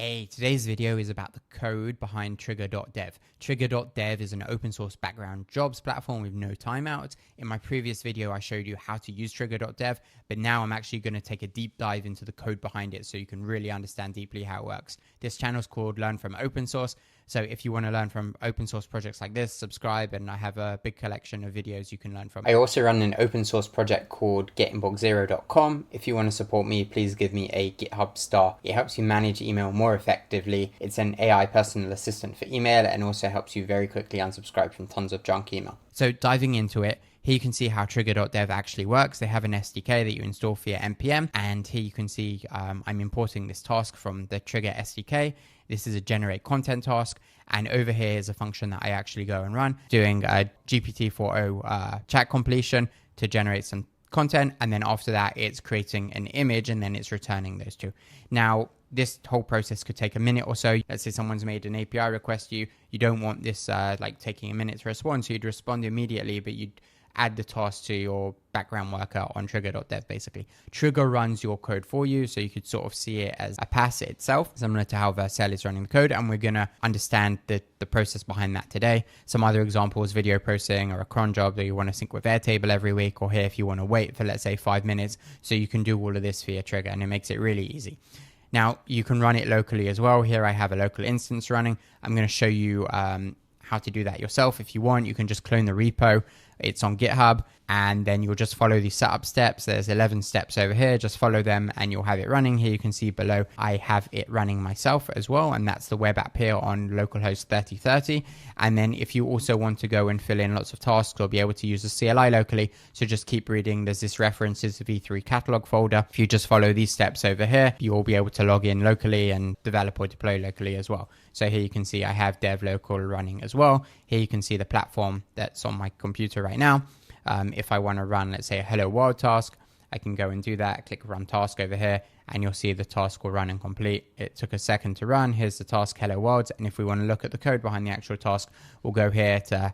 Hey, today's video is about the code behind Trigger.dev. Trigger.dev is an open source background jobs platform with no timeouts. In my previous video, I showed you how to use Trigger.dev, but now I'm actually going to take a deep dive into the code behind it so you can really understand deeply how it works. This channel is called Learn from Open Source. So if you want to learn from open source projects like this, subscribe, and I have a big collection of videos you can learn from. I also run an open source project called getinbox0.com. If you want to support me, please give me a GitHub star. It helps you manage email more effectively. It's an AI personal assistant for email and also helps you very quickly unsubscribe from tons of junk email. So diving into it, here you can see how Trigger.dev actually works. They have an SDK that you install via npm, and here you can see I'm importing this task from the Trigger SDK. This is a generate content task, and over here is a function that I actually go and run, doing a GPT-4o chat completion to generate some content, and then after that it's creating an image and then it's returning those two. Now this whole process could take a minute or so. Let's say someone's made an API request to you. You don't want this like taking a minute to respond, so you'd respond immediately, but you'd add the task to your background worker on Trigger.dev basically. Trigger runs your code for you, so you could sort of see it as a pass itself, similar to how Vercel is running the code, and we're going to understand the process behind that today. Some other examples, video processing or a cron job that you want to sync with Airtable every week, or here if you want to wait for, let's say, 5 minutes, so you can do all of this via Trigger, and it makes it really easy. Now, you can run it locally as well. Here I have a local instance running. I'm going to show you how to do that yourself. If you want, you can just clone the repo. It's on GitHub, and then you'll just follow these setup steps. There's 11 steps over here. Just follow them and you'll have it running. Here you can see below I have it running myself as well, and that's the web app here on localhost 3030. And then if you also want to go and fill in lots of tasks or be able to use the CLI locally, so just keep reading. There's this references to v3 catalog folder. If you just follow these steps over here, you'll be able to log in locally and develop or deploy locally as well. So here you can see I have dev local running as well. Here you can see the platform that's on my computer right now. If I want to run, let's say, a hello world task, I can go and do that, click run task over here, and you'll see the task will run and complete. It took a second to run. Here's the task, hello world. And if we want to look at the code behind the actual task, we'll go here to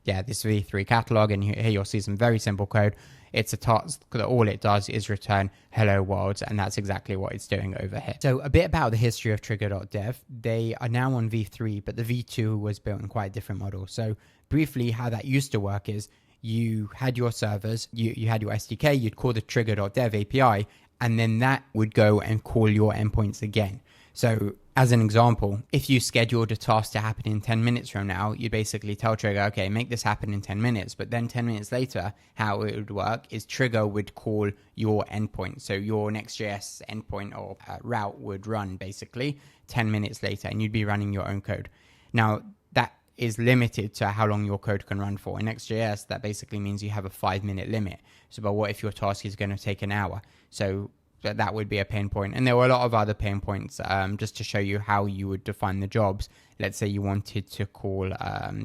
this v3 catalog, and here you'll see some very simple code. It's a task that all it does is return hello world, and that's exactly what it's doing over here. So a bit about the history of Trigger.dev. They are now on v3, but the v2 was built in quite a different model. So briefly, how that used to work is you had your servers, you had your SDK, you'd call the Trigger.dev API, and then that would go and call your endpoints again. So as an example, if you scheduled a task to happen in 10 minutes from now, you basically tell Trigger, okay, make this happen in 10 minutes. But then 10 minutes later, how it would work is Trigger would call your endpoint. So your Next.js endpoint or route would run basically 10 minutes later, and you'd be running your own code. Now, that is limited to how long your code can run for. In Next.js, that basically means you have a 5-minute limit. So, but what if your task is going to take an hour? So that would be a pain point. And there were a lot of other pain points just to show you how you would define the jobs. Let's say you wanted to call,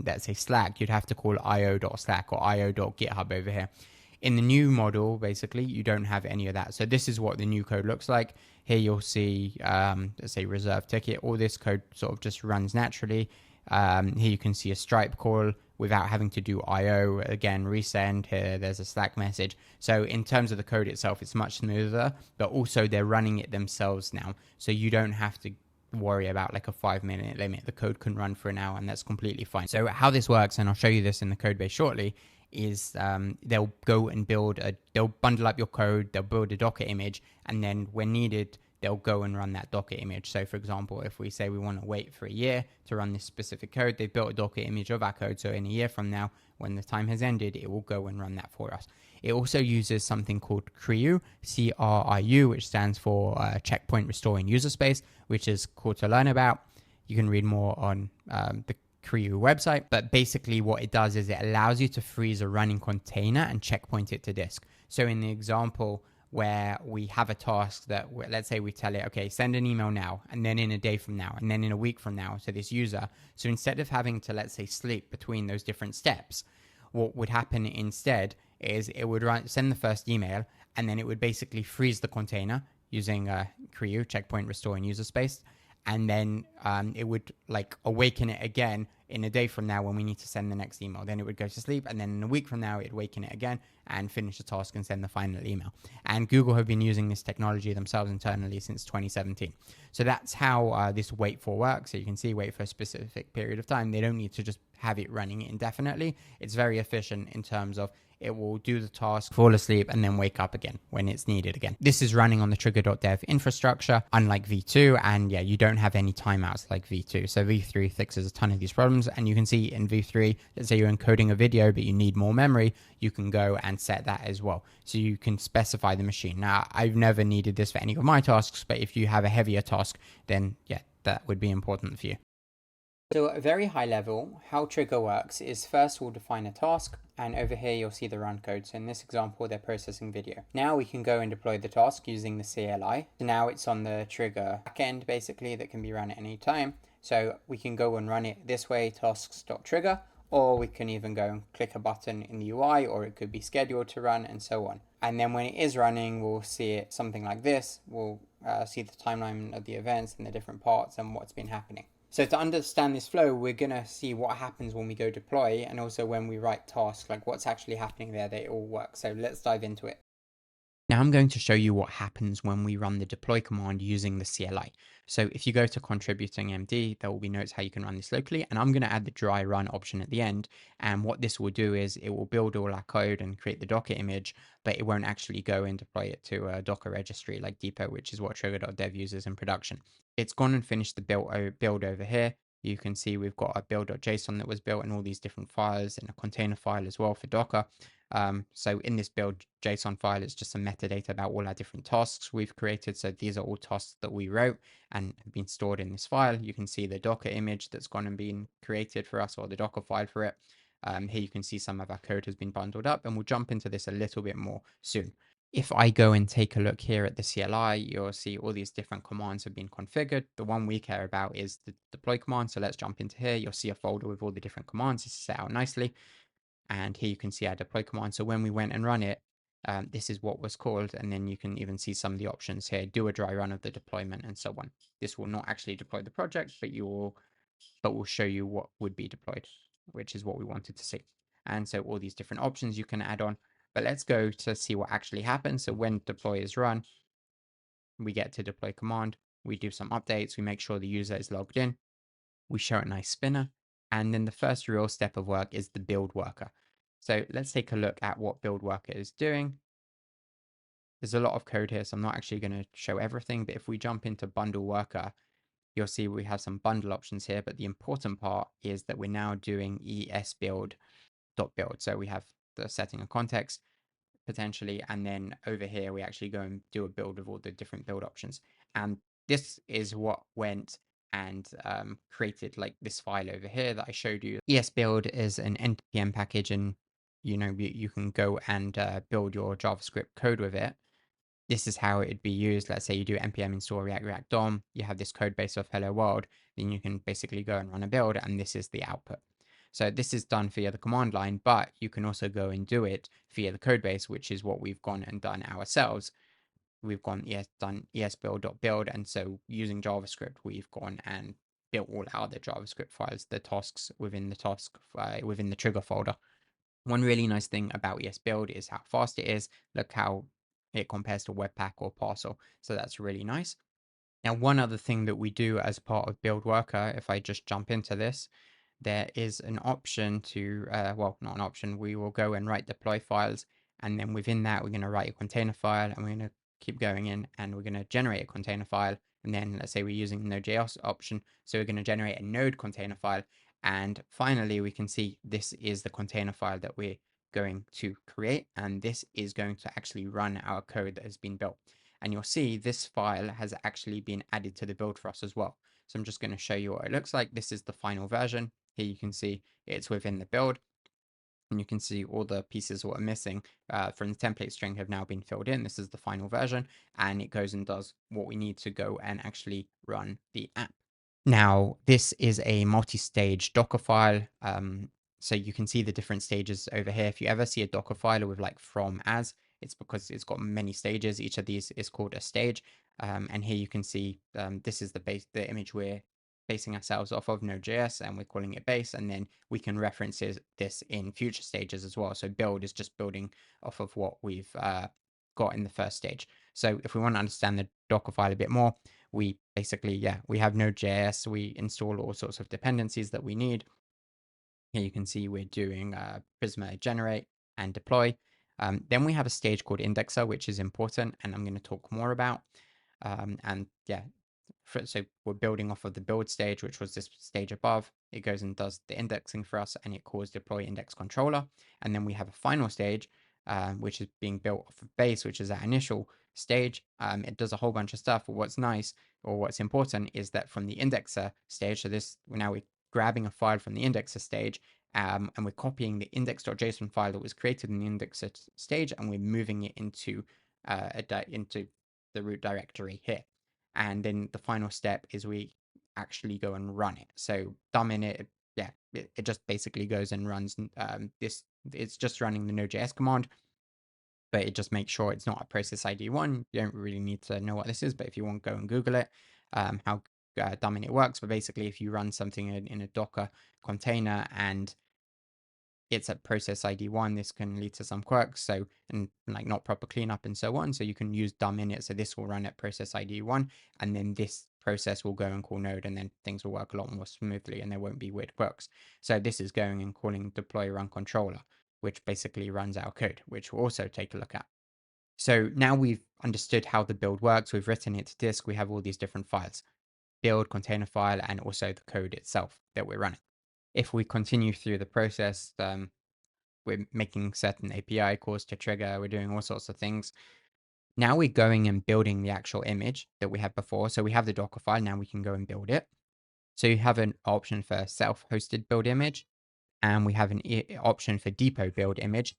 let's say Slack, you'd have to call io.slack or io.github over here. In the new model, basically, you don't have any of that. So this is what the new code looks like. Here you'll see, let's say reserve ticket. All this code sort of just runs naturally. Here you can see a Stripe call without having to do IO. Again, resend. Here there's a Slack message. So in terms of the code itself, it's much smoother, but also they're running it themselves now. So you don't have to worry about like a 5-minute limit. The code can run for an hour, and that's completely fine. So how this works, and I'll show you this in the code base shortly, is they'll go and they'll bundle up your code, they'll build a Docker image, and then when needed, they'll go and run that Docker image. So for example, if we say we want to wait for a year to run this specific code, they've built a Docker image of our code. So in a year from now, when the time has ended, it will go and run that for us. It also uses something called CRIU, C-R-I-U, which stands for Checkpoint Restoring User Space, which is cool to learn about. You can read more on the CRIU website, but basically what it does is it allows you to freeze a running container and checkpoint it to disk. So in the example where we have a task that, let's say we tell it, okay, send an email now, and then in a day from now, and then in a week from now to this user. So instead of having to, let's say, sleep between those different steps, what would happen instead is it would send the first email, and then it would basically freeze the container using CRIU, Checkpoint Restoring User Space, and then it would like awaken it again in a day from now when we need to send the next email. Then it would go to sleep, and then in a week from now, it'd waken it again and finish the task and send the final email. And Google have been using this technology themselves internally since 2017. So that's how this wait for works. So you can see wait for a specific period of time. They don't need to just have it running indefinitely. It's very efficient in terms of it will do the task, fall asleep, and then wake up again when it's needed again. This is running on the Trigger.dev infrastructure, unlike V2, and yeah, you don't have any timeouts like V2. So V3 fixes a ton of these problems, and you can see in V3, let's say you're encoding a video, but you need more memory, you can go and set that as well. So you can specify the machine. Now, I've never needed this for any of my tasks, but if you have a heavier task, then yeah, that would be important for you. So at a very high level, how Trigger works is first we'll define a task, and over here you'll see the run code. So in this example, they're processing video. Now we can go and deploy the task using the CLI. So now it's on the Trigger backend basically that can be run at any time. So we can go and run it this way, tasks.trigger, or we can even go and click a button in the UI, or it could be scheduled to run and so on. And then when it is running, we'll see it something like this. We'll see the timeline of the events and the different parts and what's been happening. So to understand this flow, we're going to see what happens when we go deploy, and also when we write tasks, like what's actually happening there, they all work. So let's dive into it. Now I'm going to show you what happens when we run the deploy command using the CLI. So if you go to contributing MD, there will be notes how you can run this locally, and I'm going to add the dry run option at the end. And what this will do is it will build all our code and create the Docker image, but it won't actually go and deploy it to a Docker registry like Depot, which is what Trigger.dev uses in production. It's gone and finished the build over here. You can see we've got a build.json that was built and all these different files and a container file as well for Docker. So in this build JSON file, it's just some metadata about all our different tasks we've created. So these are all tasks that we wrote and have been stored in this file. You can see the Docker image that's gone and been created for us, or the Docker file for it. Here you can see some of our code has been bundled up, and we'll jump into this a little bit more soon. If I go and take a look here at the CLI, you'll see all these different commands have been configured. The one we care about is the deploy command. So let's jump into here. You'll see a folder with all the different commands. This is set out nicely. And here you can see our deploy command. So when we went and run it, this is what was called. And then you can even see some of the options here, do a dry run of the deployment and so on. This will not actually deploy the project, but will show you what would be deployed, which is what we wanted to see. And so all these different options you can add on, but let's go to see what actually happens. So when deploy is run, we get to deploy command, we do some updates, we make sure the user is logged in, we show a nice spinner, and then the first real step of work is the build worker. So let's take a look at what build worker is doing. There's a lot of code here, so I'm not actually going to show everything, but if we jump into bundle worker, you'll see we have some bundle options here, but the important part is that we're now doing esbuild.build. So we have the setting of context potentially, and then over here we actually go and do a build of all the different build options. And this is what went and created like this file over here that I showed you. ESBuild is an npm package, and you can go and build your JavaScript code with it. This is how it'd be used. Let's say you do npm install React DOM, you have this code base of hello world, then you can basically go and run a build, and this is the output. So this is done via the command line, but you can also go and do it via the code base, which is what we've gone and done ourselves. We've done esbuild.build, and so using JavaScript, we've gone and built all our other JavaScript files, the tasks within the Trigger folder. One really nice thing about esbuild is how fast it is. Look how it compares to Webpack or Parcel. So that's really nice. Now, one other thing that we do as part of build worker, if I just jump into this, there is an option to, well, not an option, we will go and write deploy files. And then within that, we're going to write a container file, and we're going to keep going in, and we're going to generate a container file. And then let's say we're using the Node.js option. So we're going to generate a node container file. And finally, we can see this is the container file that we're going to create. And this is going to actually run our code that has been built. And you'll see this file has actually been added to the build for us as well. So I'm just going to show you what it looks like. This is the final version. Here you can see it's within the build, and you can see all the pieces what are missing from the template string have now been filled in. This is the final version, and it goes and does what we need to go and actually run the app. Now, this is a multi-stage Docker file. So you can see the different stages over here. If you ever see a Docker file with like from as, it's because it's got many stages. Each of these is called a stage. And here you can see this is the image we're basing ourselves off of Node.js, and we're calling it base, and then we can reference this in future stages as well. So build is just building off of what we've got in the first stage. So if we want to understand the Docker file a bit more, we basically, we have Node.js, we install all sorts of dependencies that we need. Here you can see we're doing Prisma generate and deploy. Then we have a stage called indexer, which is important, and I'm going to talk more about. So we're building off of the build stage, which was this stage above. It goes and does the indexing for us, and it calls deploy index controller. And then we have a final stage, which is being built off of base, which is that initial stage. It does a whole bunch of stuff. But what's nice, or what's important, is that from the indexer stage, so this now we're grabbing a file from the indexer stage, and we're copying the index.json file that was created in the indexer stage, and we're moving it into into the root directory here. And then the final step is we actually go and run it. So dumb init, it just basically goes and runs this. It's just running the Node.js command, but it just makes sure it's not a process ID one. You don't really need to know what this is, but if you want, go and Google it, how dumb init works. But basically, if you run something in a Docker container and it's at process ID one, this can lead to some quirks. So, and like not proper cleanup and so on. So you can use dumb init. So this will run at process ID one, and then this process will go and call node, and then things will work a lot more smoothly and there won't be weird quirks. So this is going and calling deploy run controller, which basically runs our code, which we'll also take a look at. So now we've understood how the build works. We've written it to disk. We have all these different files, build, container file, and also the code itself that we're running. If we continue through the process, we're making certain API calls to Trigger. We're doing all sorts of things. Now we're going and building the actual image that we had before. So we have the Docker file. Now we can go and build it. So you have an option for self-hosted build image, and we have an option for depot build image.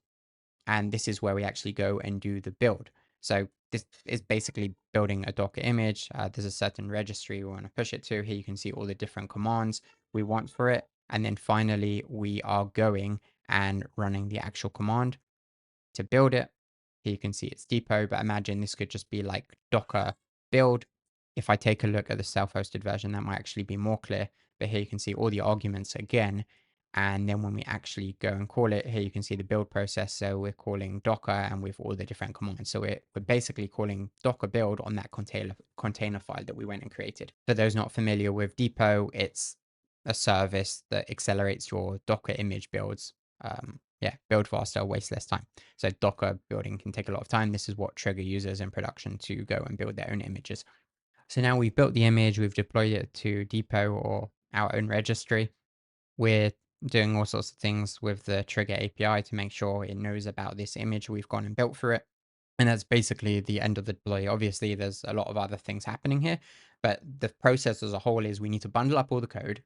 And this is where we actually go and do the build. So this is basically building a Docker image. There's a certain registry we want to push it to. Here you can see all the different commands we want for it. And then finally, we are going and running the actual command to build it. Here you can see it's depot, but imagine this could just be like Docker build. If I take a look at the self-hosted version, that might actually be more clear. But here you can see all the arguments again. And then when we actually go and call it, here you can see the build process. So we're calling Docker and with all the different commands. So we're basically calling Docker build on that container file that we went and created. For those not familiar with Depot, it's a service that accelerates your Docker image builds. Build faster, waste less time. So Docker building can take a lot of time. This is what Trigger uses in production to go and build their own images. So now we've built the image, we've deployed it to Depot or our own registry. We're doing all sorts of things with the Trigger API to make sure it knows about this image we've gone and built for it. And that's basically the end of the deploy. Obviously, there's a lot of other things happening here, but the process as a whole is we need to bundle up all the code.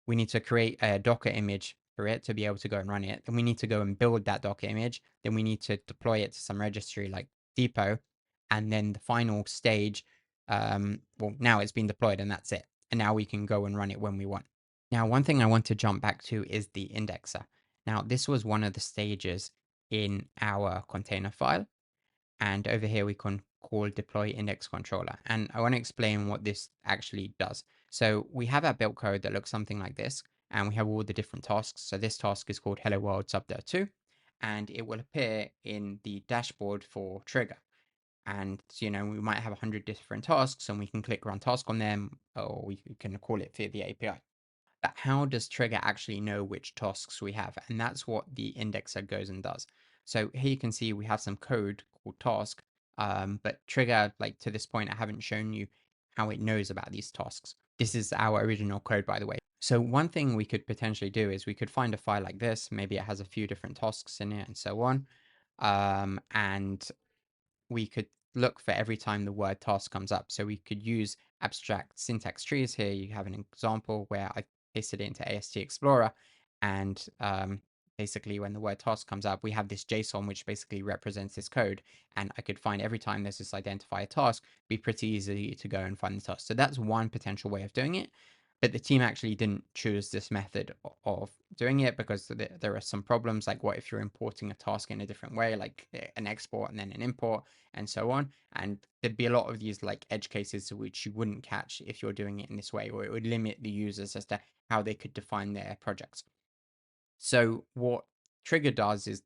We need to create a Docker image for it to be able to go and run it. Then we need to go and build that Docker image. Then we need to deploy it to some registry like Depot. And then the final stage, now it's been deployed and that's it. And now we can go and run it when we want. Now, one thing I want to jump back to is the indexer. Now, this was one of the stages in our container file. And over here, we can call deploy index controller. And I want to explain what this actually does. So we have our build code that looks something like this, and we have all the different tasks. So this task is called Hello World Sub.2, and it will appear in the dashboard for Trigger. And, we might have 100 different tasks, and we can click run task on them, or we can call it via the API. But how does Trigger actually know which tasks we have? And that's what the indexer goes and does. So here you can see we have some code called task, but Trigger, like to this point, I haven't shown you how it knows about these tasks. This is our original code, by the way. So one thing we could potentially do is we could find a file like this. Maybe it has a few different tasks in it and so on. And we could look for every time the word task comes up. So we could use abstract syntax trees. Here you have an example where I pasted it into AST Explorer, and basically when the word task comes up, we have this JSON which basically represents this code, and I could find every time there's this identifier task, be pretty easy to go and find the task. So that's one potential way of doing it. But the team actually didn't choose this method of doing it because there are some problems. Like, what if you're importing a task in a different way, like an export and then an import and so on? And there'd be a lot of these like edge cases which you wouldn't catch if you're doing it in this way, or it would limit the users as to how they could define their projects. So what Trigger does is,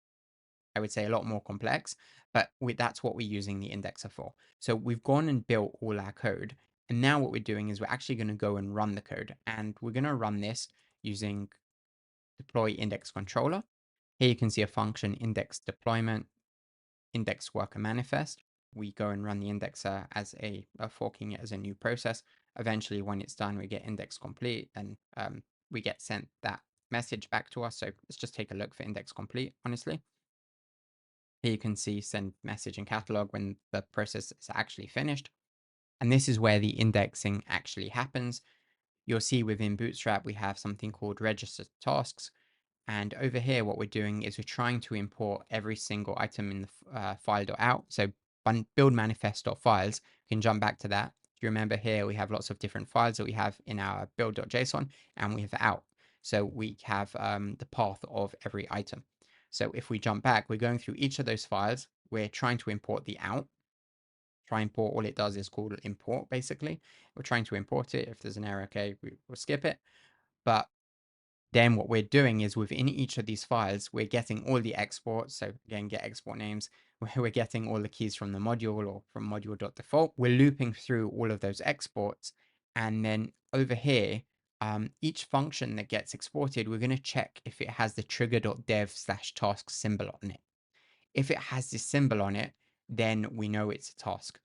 I would say, a lot more complex, but that's what we're using the indexer for. So we've gone and built all our code. And now what we're doing is we're actually going to go and run the code. And we're going to run this using deploy index controller. Here you can see a function index deployment, index worker manifest. We go and run the indexer as forking it as a new process. Eventually, when it's done, we get index complete and we get sent that message back to us. So let's just take a look for index complete, honestly. Here you can see send message in catalog when the process is actually finished. And this is where the indexing actually happens. You'll see within Bootstrap, we have something called register tasks. And over here, what we're doing is we're trying to import every single item in the file.out. So build manifest.files, you can jump back to that. If you remember here, we have lots of different files that we have in our build.json and we have out. So we have the path of every item. So if we jump back, we're going through each of those files. We're trying to import the out. Try import, all it does is called import, basically. We're trying to import it. If there's an error, okay, we'll skip it. But then what we're doing is within each of these files, we're getting all the exports. So again, get export names. We're getting all the keys from the module or from module.default. We're looping through all of those exports. And then over here, each function that gets exported, we're going to check if it has the trigger.dev/task symbol on it. If it has this symbol on it, then we know it's a task.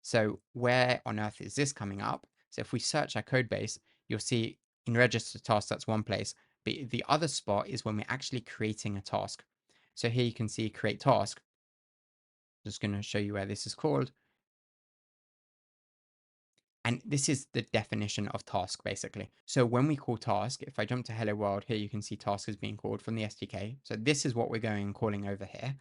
So where on earth is this coming up? So if we search our code base, you'll see in register task, that's one place. But the other spot is when we're actually creating a task. So here you can see create task. Just going to show you where this is called. And this is the definition of task, basically. So when we call task, if I jump to hello world, here you can see task is being called from the SDK. So this is what we're going and calling over here.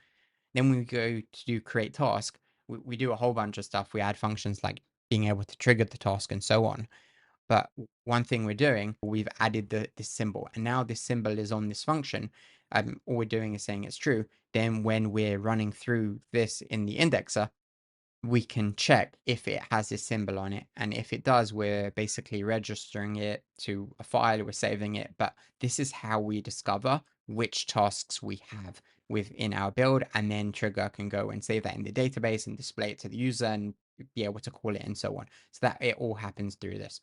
Then we go to do create task. We do a whole bunch of stuff. We add functions like being able to trigger the task and so on. But one thing we're doing, we've added this symbol, and now this symbol is on this function. All we're doing is saying it's true. Then when we're running through this in the indexer, we can check if it has this symbol on it. And if it does, we're basically registering it to a file, we're saving it. But this is how we discover which tasks we have within our build. And then Trigger can go and save that in the database and display it to the user and be able to call it and so on. So that it all happens through this.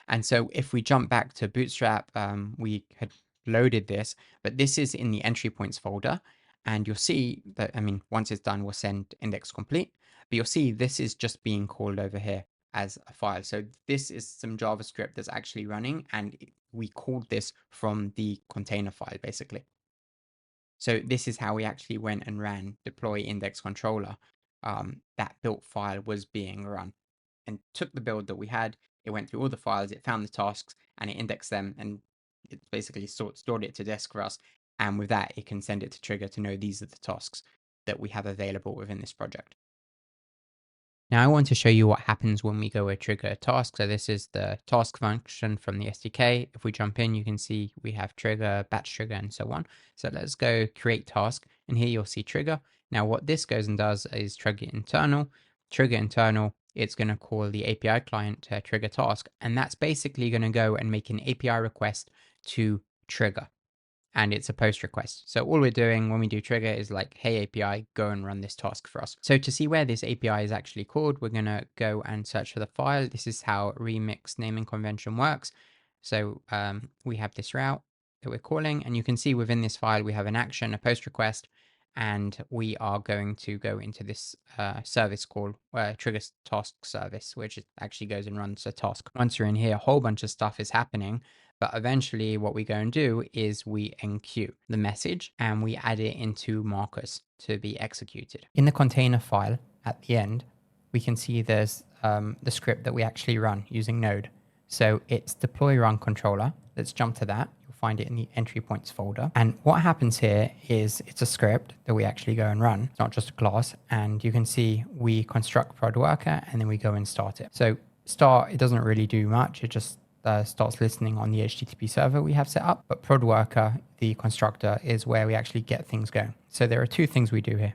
And so if we jump back to Bootstrap, we had loaded this, but this is in the entry points folder. And you'll see that, I mean, once it's done, we'll send index complete. But you'll see this is just being called over here as a file. So this is some JavaScript that's actually running, and we called this from the container file, basically. So this is how we actually went and ran deploy index controller. That built file was being run and took the build that we had. It went through all the files, it found the tasks, and it indexed them, and it basically stored it to disk for us. And with that, it can send it to Trigger to know these are the tasks that we have available within this project. Now I want to show you what happens when we go and trigger a task. So this is the task function from the SDK. If we jump in, you can see we have trigger, batch trigger, and so on. So let's go create task, and here you'll see trigger. Now what this goes and does is trigger internal, it's going to call the API client to trigger task, and that's basically going to go and make an API request to trigger. And it's a post request. So all we're doing when we do trigger is like, hey API, go and run this task for us. So to see where this API is actually called, we're gonna go and search for the file. This is how remix naming convention works. So we have this route that we're calling, and you can see within this file, we have an action, a post request, and we are going to go into this service called trigger task service, which actually goes and runs a task. Once you're in here, a whole bunch of stuff is happening. But eventually what we go and do is we enqueue the message and we add it into markers to be executed. In the container file at the end, we can see there's the script that we actually run using Node. So it's deploy run controller. Let's jump to that. You'll find it in the entry points folder. And what happens here is it's a script that we actually go and run. It's not just a class. And you can see we construct prod worker and then we go and start it. So start, it doesn't really do much. It just starts listening on the HTTP server we have set up. But prod worker, the constructor, is where we actually get things going. So there are two things we do here.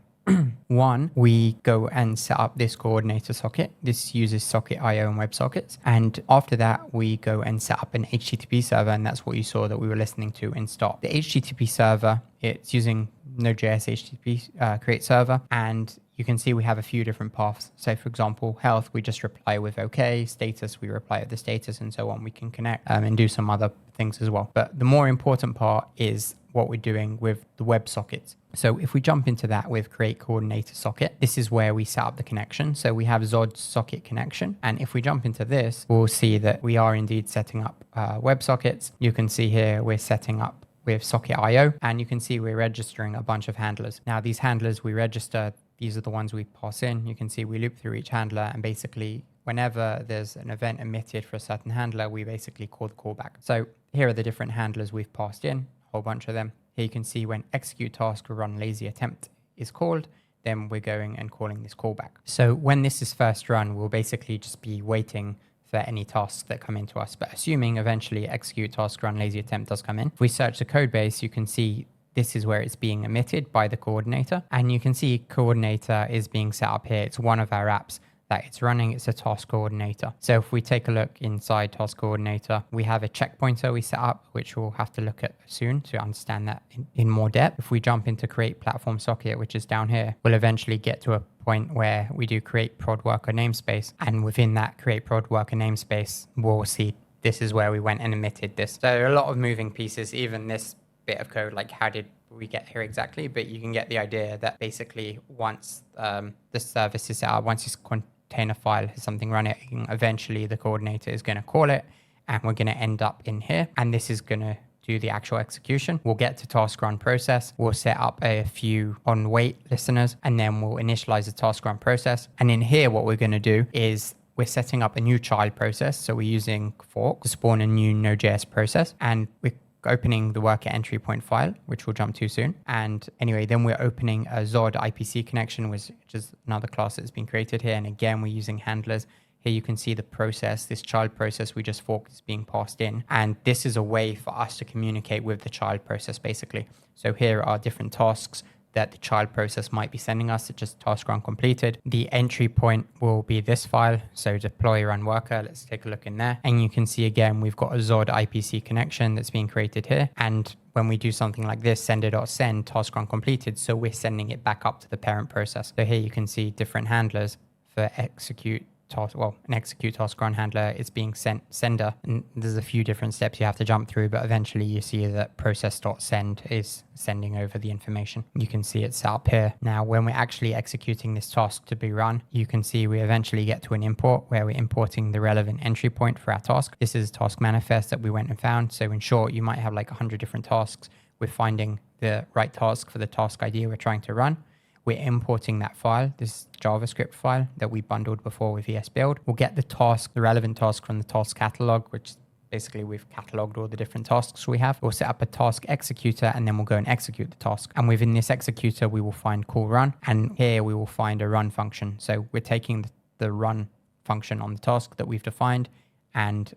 One, we go and set up this coordinator socket. This uses socket IO and WebSockets. And after that, we go and set up an HTTP server. And that's what you saw that we were listening to in stop. The HTTP server, it's using Node.js HTTP create server. And you can see we have a few different paths. So for example, health, we just reply with OK. Status, we reply with the status and so on. We can connect and do some other things as well. But the more important part is what we're doing with the WebSockets. So if we jump into that with create coordinator socket, this is where we set up the connection. So we have Zod socket connection. And if we jump into this, we'll see that we are indeed setting up WebSockets. You can see here we're setting up with socket IO, and you can see we're registering a bunch of handlers. Now these handlers we register, these are the ones we pass in. You can see we loop through each handler, and basically whenever there's an event emitted for a certain handler, we basically call the callback. So here are the different handlers we've passed in, a whole bunch of them. Here you can see when execute task or run lazy attempt is called, then we're going and calling this callback. So when this is first run, we'll basically just be waiting for any tasks that come into us, but assuming eventually execute task run lazy attempt does come in. If we search the code base, you can see this is where it's being emitted by the coordinator, and you can see coordinator is being set up here. It's one of our apps that it's running. It's a task coordinator. So if we take a look inside task coordinator, we have a checkpointer we set up, which we'll have to look at soon to understand that in more depth. If we jump into create platform socket, which is down here, we'll eventually get to a point where we do create prod worker namespace. And within that create prod worker namespace, we'll see this is where we went and emitted this. So there are a lot of moving pieces, even this bit of code, like how did we get here exactly? But you can get the idea that basically once the service is set up, once this container file has something running, eventually the coordinator is going to call it, and we're going to end up in here. And this is going to do the actual execution. We'll get to task run process. We'll set up a few on wait listeners, and then we'll initialize the task run process. And in here, what we're going to do is we're setting up a new child process. So we're using fork to spawn a new Node.js process, and we're opening the worker entry point file, which we'll jump to soon. And anyway, then we're opening a Zod IPC connection, which is another class that's been created here. And again, we're using handlers. Here you can see the process, this child process we just forked is being passed in. And this is a way for us to communicate with the child process, basically. So here are different tasks that the child process might be sending us, such as task run completed. The entry point will be this file, so deploy run worker. Let's take a look in there. And you can see again, we've got a Zod IPC connection that's being created here. And when we do something like this, sender.send task run completed, so we're sending it back up to the parent process. So here you can see different handlers for execute task, well, an execute task run handler, it's being sent sender, and there's a few different steps you have to jump through, but eventually you see that process.send is sending over the information. You can see it set up here. Now, when we're actually executing this task to be run, you can see we eventually get to an import where we're importing the relevant entry point for our task. This is a task manifest that we went and found. So in short, you might have like 100 different tasks. We're finding the right task for the task idea we're trying to run. We're importing that file, this JavaScript file that we bundled before with ES Build. We'll get the task, the relevant task from the task catalog, which basically we've cataloged all the different tasks we have. We'll set up a task executor, and then we'll go and execute the task. And within this executor, we will find call run. And here we will find a run function. So we're taking the run function on the task that we've defined, and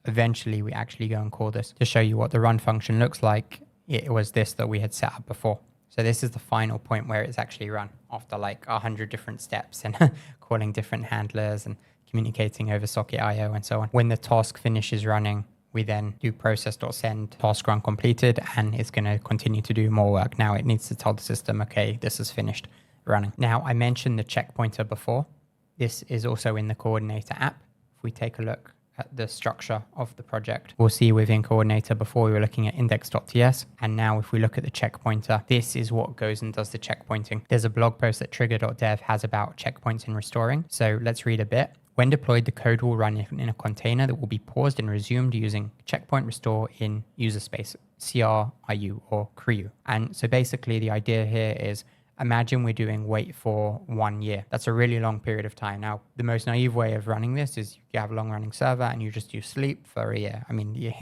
eventually we actually go and call this. To show you what the run function looks like, it was this that we had set up before. So this is the final point where it's actually run after like 100 different steps and calling different handlers and communicating over socket IO and so on. When the task finishes running, we then do process.send task run completed, and it's going to continue to do more work. Now it needs to tell the system, okay, this is finished running. Now I mentioned the checkpointer before. This is also in the coordinator app. If we take a look at the structure of the project, we'll see within coordinator before we were looking at index.ts, and now if we look at the checkpointer, this is what goes and does the checkpointing. There's a blog post that Trigger.dev has about checkpoints and restoring, so let's read a bit. When deployed, the code will run in a container that will be paused and resumed using checkpoint restore in user space, CRIU or CRIU. And so basically the idea here is, imagine we're doing wait for 1 year. That's a really long period of time. Now, the most naive way of running this is you have a long running server and you just do sleep for a year. I mean, you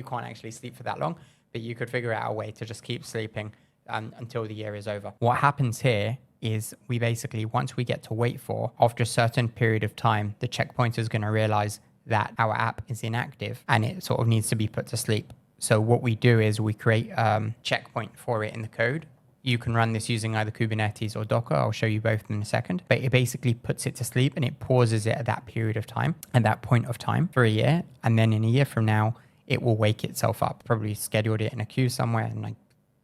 can't actually sleep for that long, but you could figure out a way to just keep sleeping until the year is over. What happens here is we basically, once we get to wait for, after a certain period of time, the checkpointer is going to realize that our app is inactive and it sort of needs to be put to sleep. So what we do is we create a checkpoint for it in the code. You can run this using either Kubernetes or Docker. I'll show you both in a second. But it basically puts it to sleep and it pauses it at that period of time, at that point of time for a year. And then in a year from now, it will wake itself up. Probably scheduled it in a queue somewhere and like,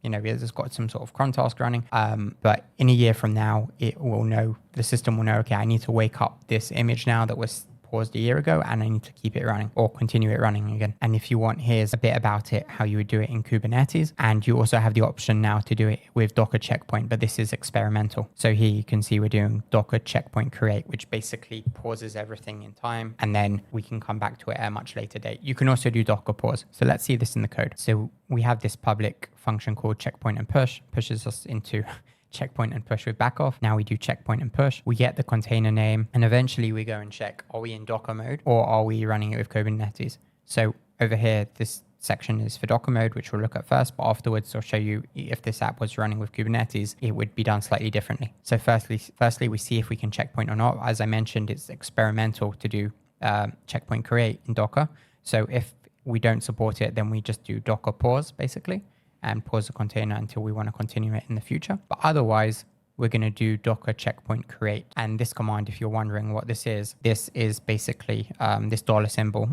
it's got some sort of cron task running. But in a year from now, it will know, the system will know, okay, I need to wake up this image now that was paused a year ago and I need to keep it running or continue it running again. And if you want, here's a bit about it, how you would do it in Kubernetes. And you also have the option now to do it with Docker checkpoint, but this is experimental. So here you can see we're doing Docker checkpoint create, which basically pauses everything in time. And then we can come back to it at a much later date. You can also do Docker pause. So let's see this in the code. So we have this public function called checkpoint and push, pushes us into checkpoint and push with backoff. Now we do checkpoint and push. We get the container name and eventually we go and check, are we in Docker mode or are we running it with Kubernetes? So over here, this section is for Docker mode, which we'll look at first, but afterwards I'll show you if this app was running with Kubernetes, it would be done slightly differently. So firstly, we see if we can checkpoint or not. As I mentioned, it's experimental to do checkpoint create in Docker. So if we don't support it, then we just do Docker pause basically, and pause the container until we want to continue it in the future. But otherwise, we're going to do Docker checkpoint create. And this command, if you're wondering what this is basically this dollar symbol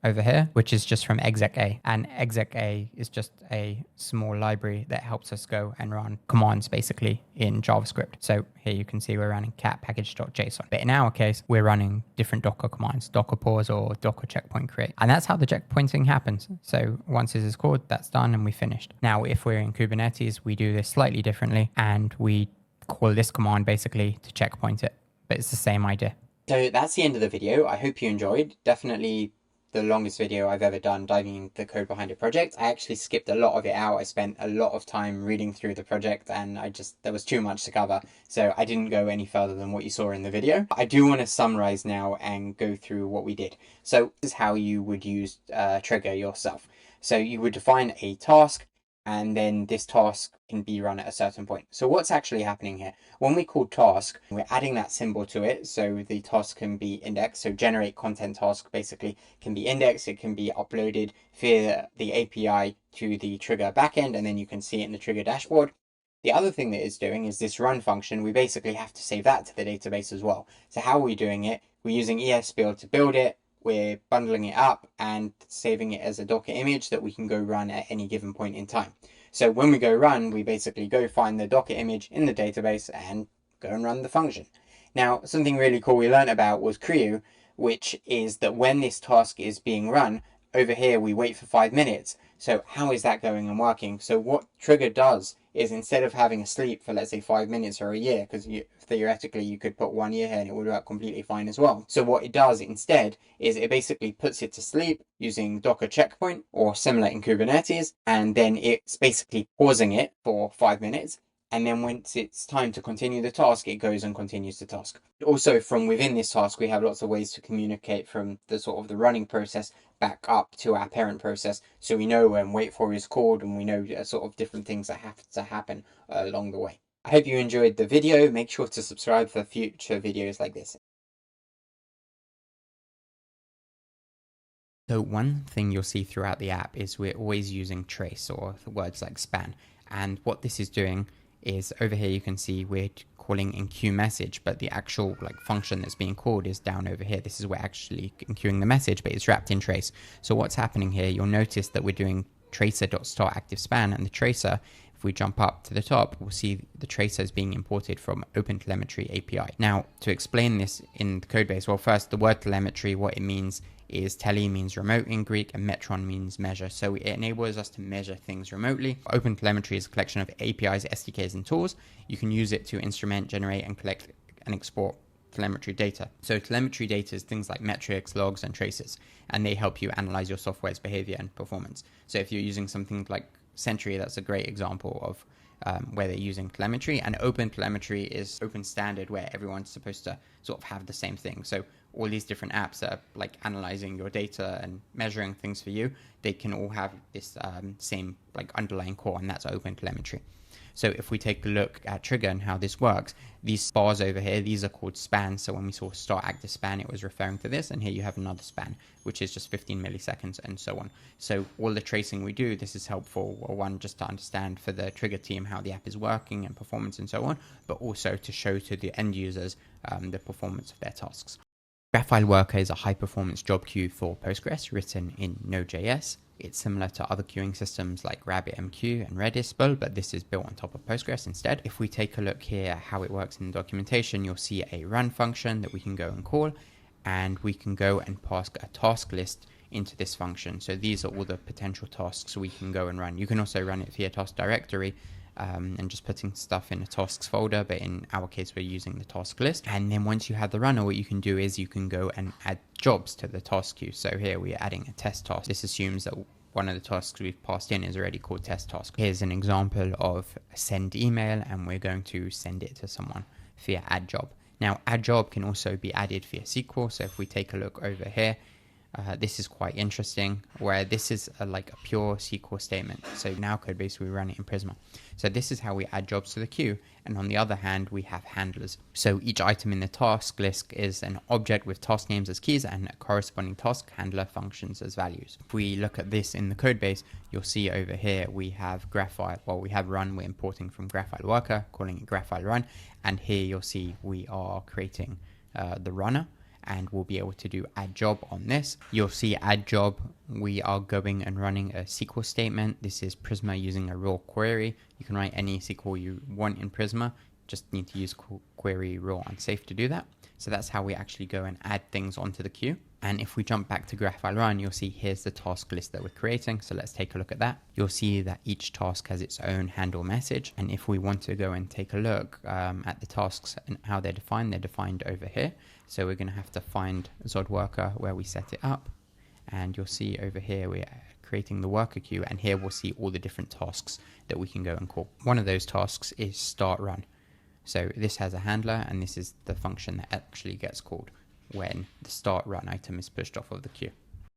over here, which is just from exec-a. And exec-a is just a small library that helps us go and run commands basically in JavaScript. So here you can see we're running cat package.json. But in our case, we're running different Docker commands, Docker pause or Docker checkpoint create. And that's how the checkpointing happens. So once this is called, that's done and we finished. Now, if we're in Kubernetes, we do this slightly differently and we call this command basically to checkpoint it, but it's the same idea. So that's the end of the video. I hope you enjoyed. Definitely the longest video I've ever done diving into the code behind a project. I actually skipped a lot of it out. I spent a lot of time reading through the project and there was too much to cover. So I didn't go any further than what you saw in the video. I do want to summarize now and go through what we did. So this is how you would use Trigger yourself. So you would define a task and then this task can be run at a certain point. So what's actually happening here? When we call task, we're adding that symbol to it so the task can be indexed. So generate content task basically can be indexed, it can be uploaded via the API to the Trigger backend, and then you can see it in the Trigger dashboard. The other thing that it's doing is this run function. We basically have to save that to the database as well. So how are we doing it? We're using ESBuild to build it. We're bundling it up and saving it as a Docker image that we can go run at any given point in time. So when we go run, we basically go find the Docker image in the database and go and run the function. Now, something really cool we learned about was Creo, which is that when this task is being run, over here we wait for 5 minutes. So how is that going and working? So what Trigger does is instead of having a sleep for, let's say, 5 minutes or a year, because theoretically you could put 1 year here and it would work completely fine as well. So what it does instead is it basically puts it to sleep using Docker checkpoint or similar in Kubernetes, and then it's basically pausing it for 5 minutes. And then once it's time to continue the task, it goes and continues the task. Also, from within this task, we have lots of ways to communicate from the sort of the running process back up to our parent process. So we know when wait for is called and we know sort of different things that have to happen along the way. I hope you enjoyed the video. Make sure to subscribe for future videos like this. So one thing you'll see throughout the app is we're always using trace or words like span. And what this is doing is over here you can see we're calling enqueue message, but the actual function that's being called is down over here. This is where actually enqueuing the message, but it's wrapped in trace. So what's happening here, you'll notice that we're doing tracer.startActiveSpan, and the tracer, if we jump up to the top, we'll see the tracer is being imported from OpenTelemetry API. Now, to explain this in the code base, well, first, the word telemetry, what it means is tele means remote in Greek and metron means measure. So it enables us to measure things remotely. OpenTelemetry is a collection of APIs, SDKs, and tools. You can use it to instrument, generate, and collect and export telemetry data. So telemetry data is things like metrics, logs, and traces, and they help you analyze your software's behavior and performance. So if you're using something like Sentry, that's a great example of where they're using telemetry. And OpenTelemetry is open standard where everyone's supposed to sort of have the same thing. So all these different apps that are analyzing your data and measuring things for you, they can all have this same underlying core, and that's OpenTelemetry. So if we take a look at Trigger and how this works, these bars over here, these are called spans. So when we saw start active span, it was referring to this. And here you have another span, which is just 15 milliseconds and so on. So all the tracing we do, this is helpful, well, one, just to understand for the Trigger team how the app is working and performance and so on, but also to show to the end users the performance of their tasks. GraphFile Worker is a high-performance job queue for Postgres written in Node.js. It's similar to other queuing systems like RabbitMQ and Redis, but this is built on top of Postgres instead. If we take a look here at how it works in the documentation, you'll see a run function that we can go and call, and we can go and pass a task list into this function. So these are all the potential tasks we can go and run. You can also run it via task directory, and just putting stuff in a tasks folder, but in our case we're using the task list. And then once you have the runner, what you can do is you can go and add jobs to the task queue. So here we're adding a test task. This assumes that one of the tasks we've passed in is already called test task. Here's an example of send email, and we're going to send it to someone via add job. Now add job can also be added via SQL. So if we take a look over here, this is quite interesting, where this is like a pure SQL statement. So now code base, we run it in Prisma. So this is how we add jobs to the queue. And on the other hand, we have handlers. So each item in the task list is an object with task names as keys and a corresponding task handler functions as values. If we look at this in the code base, you'll see over here we have GraphFile. Well, we have run, we're importing from GraphFile Worker, calling it GraphFile Run. And here you'll see we are creating the runner, and we'll be able to do add job on this. You'll see add job, we are going and running a SQL statement. This is Prisma using a raw query. You can write any SQL you want in Prisma, just need to use query raw unsafe to do that. So that's how we actually go and add things onto the queue. And if we jump back to GraphFile Run, you'll see here's the task list that we're creating. So let's take a look at that. You'll see that each task has its own handle message. And if we want to go and take a look at the tasks and how they're defined over here. So we're going to have to find Zod Worker where we set it up. And you'll see over here we're creating the worker queue. And here we'll see all the different tasks that we can go and call. One of those tasks is start run. So this has a handler, and this is the function that actually gets called when the start run item is pushed off of the queue.